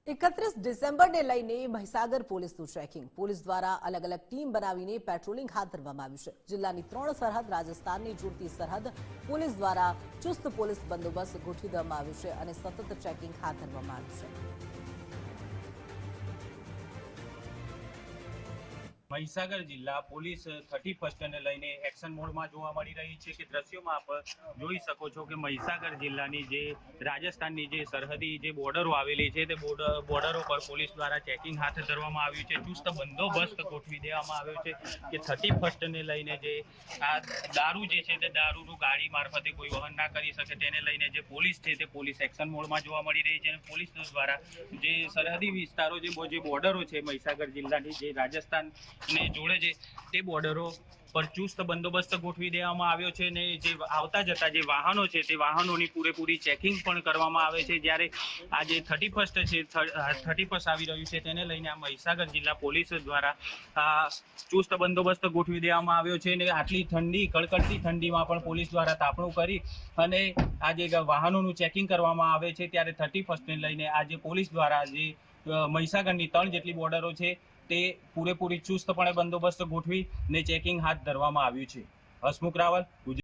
31 ડિસેમ્બરને લઈને મહીસાગર પોલીસનું checking police દ્વારા અલગ અલગ ટીમ બનાવીને પેટ્રોલિંગ હાથ ધરવામાં આવ્યું છે। જિલ્લાની 3 સરહદ રાજસ્થાનની જોડતી સરહદ પોલીસ દ્વારા ચુસ્ત પોલીસ બંદોબસ્ત ગોઠવી દેવામાં આવ્યો છે અને સતત ચેકિંગ હાથ ધરવામાં આવ્યું છે। મહીસાગર જિલ્લા પોલીસ 31 ને લઈને એક્શન મોડમાં જોવા મળી રહી છે કે દ્રશ્યોમાં આપ જોઈ શકો છો કે મહીસાગર જિલ્લાની જે રાજસ્થાનની જે સરહદી જે બોર્ડરો આવેલી છે તે બોર્ડરો પર પોલીસ દ્વારા ચેકિંગ હાથ ધરવામાં આવ્યું છે। ચુસ્ત બંદોબસ્ત ગોઠવી દેવામાં આવ્યો છે કે 31 ને લઈને જે આ દારૂ જે છે તે દારૂનું ગાડી મારફતે કોઈ વહન ના કરી શકે તેને લઈને જે પોલીસ છે તે પોલીસ એક્શન મોડમાં જોવા મળી રહી છે અને પોલીસ દ્વારા જે સરહદી વિસ્તારો જે બોર્ડરો છે મહીસાગર જિલ્લાની જે રાજસ્થાન ને જોડે છે તે બોર્ડરો પર ચુસ્ત બંદોબસ્ત ગોઠવી દેવામાં આવ્યો છે ને જે આવતા જતા જે વાહનો છે તે વાહનોની પૂરેપૂરી ચેકિંગ પણ કરવામાં આવે છે। જ્યારે આ જે 31 છે 31 આવી રહ્યું છે તેને લઈને આ મહીસાગર જિલ્લા પોલીસ દ્વારા ચુસ્ત બંદોબસ્ત ગોઠવી દેવામાં આવ્યો છે ને આટલી ઠંડી કડકડતી ઠંડીમાં પણ પોલીસ દ્વારા તાપણું કરી અને આ જે વાહનોનું ચેકિંગ કરવામાં આવે છે ત્યારે 31 ને લઈને આજે પોલીસ દ્વારા જે મહીસાગરની 3 જેટલી બોર્ડરો છે તે પૂરેપૂરી ચુસ્તપણે બંદોબસ્ત ગોઠવી ને ચેકિંગ હાથ ધરવામાં આવ્યું છે। હસમુખ રાવલ।